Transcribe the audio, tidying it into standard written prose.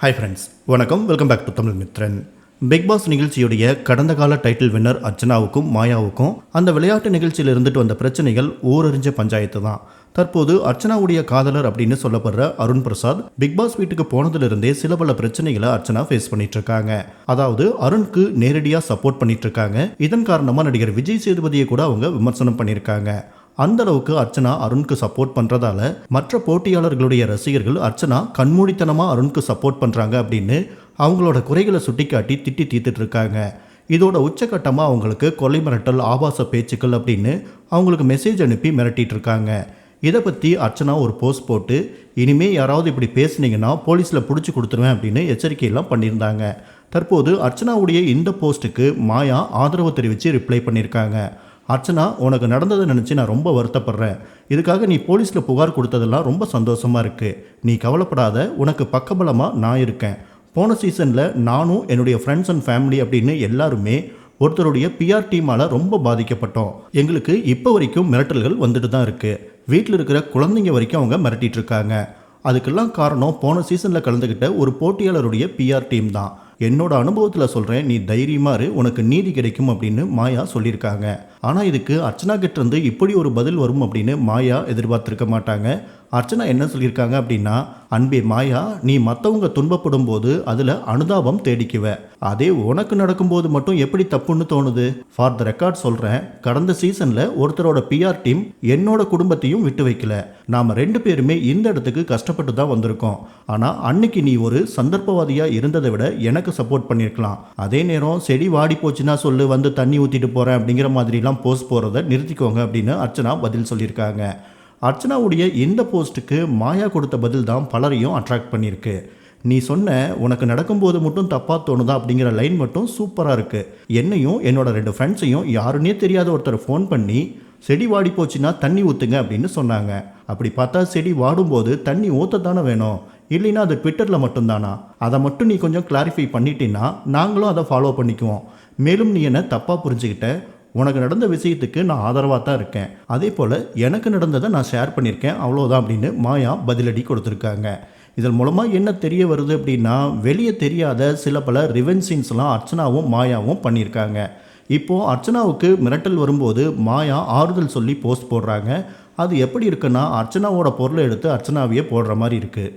Hi friends, வணக்கம். Welcome back to Tamil Mithran. Bigg Boss நிகழ்ச்சியுடைய கடந்த கால டைட்டில் வின்னர் அர்ச்சனாவுக்கும் மாயாவுக்கும் அந்த விளையாட்டு நிகழ்ச்சியில் இருந்துட்டு வந்த பிரச்சனைகள் ஊரறிஞ்ச பஞ்சாயத்து தான். தற்போது அர்ச்சனாவுடைய காதலர் அப்படின்னு சொல்லப்படுற அருண் பிரசாத் பிக் பாஸ் வீட்டுக்கு போனதிலிருந்தே சில பல பிரச்சனைகளை அர்ச்சனா ஃபேஸ் பண்ணிட்டு இருக்காங்க. அதாவது அருணுக்கு நேரடியாக சப்போர்ட் பண்ணிட்டு இருக்காங்க. இதன் காரணமாக நடிகர் விஜய் சேதுபதியை கூட அவங்க விமர்சனம் பண்ணியிருக்காங்க. அந்த அளவுக்கு அர்ச்சனா அருணுக்கு சப்போர்ட் பண்றதால மற்ற போட்டியாளர்களுடைய ரசிகர்கள் அர்ச்சனா கண்மூடித்தனமா அருணுக்கு சப்போர்ட் பண்றாங்க அப்படின்னு அவங்களோட குறைகளை சுட்டிக்காட்டி திட்டி தீர்த்துட்டு இருக்காங்க. இதோட உச்சகட்டமாக அவங்களுக்கு கொலை மிரட்டல், ஆபாச பேச்சுக்கள் அப்படின்னு அவங்களுக்கு மெசேஜ் அனுப்பி மிரட்டிட்டு இருக்காங்க. இதை பற்றி அர்ச்சனா ஒரு போஸ்ட் போட்டு இனிமேல் யாராவது இப்படி பேசுனீங்கன்னா போலீஸில் பிடிச்சி கொடுத்துருவேன் அப்படின்னு எச்சரிக்கையெல்லாம் பண்ணியிருந்தாங்க. தற்போது அர்ச்சனாவுடைய இந்த போஸ்ட்டுக்கு மாயா ஆதரவு தெரிவித்து ரிப்ளை பண்ணியிருக்காங்க. அர்ச்சனா, உனக்கு நடந்ததை நினச்சி நான் ரொம்ப வருத்தப்படுறேன். இதுக்காக நீ போலீஸில் புகார் கொடுத்ததெல்லாம் ரொம்ப சந்தோஷமாக இருக்குது. நீ கவலைப்படாத, உனக்கு பக்கபலமாக நான் இருக்கேன். போன சீசனில் நானும் என்னுடைய ஃப்ரெண்ட்ஸ் அண்ட் ஃபேமிலி அப்படின்னு எல்லாருமே ஒருத்தருடைய பிஆர் டீமால் ரொம்ப பாதிக்கப்பட்டோம். எங்களுக்கு இப்போ வரைக்கும் மிரட்டல்கள் வந்துட்டு தான் இருக்குது. வீட்டில் இருக்கிற குழந்தைங்க வரைக்கும் அவங்க மிரட்டிட்டு இருக்காங்க. அதுக்கெல்லாம் காரணம் போன சீசனில் கலந்துக்கிட்ட ஒரு போட்டியாளருடைய பிஆர் டீம் தான். என்னோட அனுபவத்தில் சொல்கிறேன், நீ தைரியமாக இரு, உனக்கு நீதி கிடைக்கும் அப்படின்னு மாயா சொல்லியிருக்காங்க. ஆனால் இதுக்கு அர்ச்சனா கிட்டேருந்து இப்படி ஒரு பதில் வரும் அப்படின்னு மாயா எதிர்பார்த்துருக்க மாட்டாங்க. அர்ச்சனா என்ன சொல்லியிருக்காங்க அப்படின்னா, அன்பே மாயா, நீ மற்றவங்க துன்பப்படும் போது அதில் அனுதாபம் தேடிக்குவ. அதே உனக்கு நடக்கும்போது மட்டும் எப்படி தப்புன்னு தோணுது? ஃபார் த ரெக்கார்ட் சொல்கிறேன், கடந்த சீசனில் ஒருத்தரோட பிஆர் டீம் என்னோட குடும்பத்தையும் விட்டு வைக்கல. நாம் 2 பேருமே இந்த இடத்துக்கு கஷ்டப்பட்டு தான் வந்திருக்கோம். ஆனால் அன்னைக்கு நீ ஒரு சந்தர்ப்பவாதியாக இருந்ததை விட எனக்கு சப்போர்ட் பண்ணியிருக்கலாம். அதே நேரம் செடி வாடி போச்சுன்னா சொல்லு, வந்து தண்ணி ஊற்றிட்டு போகிறேன் அப்படிங்கிற மாதிரிலாம் போஸ்ட் போகிறத நிறுத்திக்கோங்க அப்படின்னு அர்ச்சனா பதில் சொல்லியிருக்காங்க. அர்ச்சனாவுடைய இந்த போஸ்ட்டுக்கு மாயா கொடுத்த பதில் தான் பலரையும் அட்ராக்ட் பண்ணியிருக்கு. நீ சொன்ன உனக்கு நடக்கும்போது மட்டும் தப்பாக தோணுதா அப்படிங்கிற லைன் மட்டும் சூப்பராக இருக்குது. என்னையும் என்னோட 2 ஃப்ரெண்ட்ஸையும் யாருன்னே தெரியாத ஒருத்தர் ஃபோன் பண்ணி செடி வாடி போச்சுன்னா தண்ணி ஊற்றுங்க அப்படின்னு சொன்னாங்க. அப்படி பார்த்தா செடி வாடும்போது தண்ணி ஊற்றத்தானே வேணும், இல்லைன்னா அது ட்விட்டரில் மட்டும்தானா? அதை மட்டும் நீ கொஞ்சம் கிளாரிஃபை பண்ணிட்டீன்னா நாங்களும் அதை ஃபாலோ பண்ணிக்குவோம். மேலும் நீ என்ன தப்பாக புரிஞ்சுக்கிட்ட, உனக்கு நடந்த விஷயத்துக்கு நான் ஆதரவாக தான் இருக்கேன். அதே போல் எனக்கு நடந்ததை நான் ஷேர் பண்ணியிருக்கேன், அவ்வளோதான் அப்படின்னு மாயா பதிலடி கொடுத்துருக்காங்க. இதன் மூலமாக என்ன தெரிய வருது அப்படின்னா, வெளியே தெரியாத சில பல ரிவெஞ்ச் சீன்ஸ்லாம் அர்ச்சனாவும் மாயாவும் பண்ணியிருக்காங்க. இப்போது அர்ச்சனாவுக்கு மிரட்டல் வரும்போது மாயா ஆறுதல் சொல்லி போஸ்ட் போடுறாங்க. அது எப்படி இருக்குன்னா, அர்ச்சனாவோட பொருளை எடுத்து அர்ச்சனாவையே போடுற மாதிரி இருக்குது.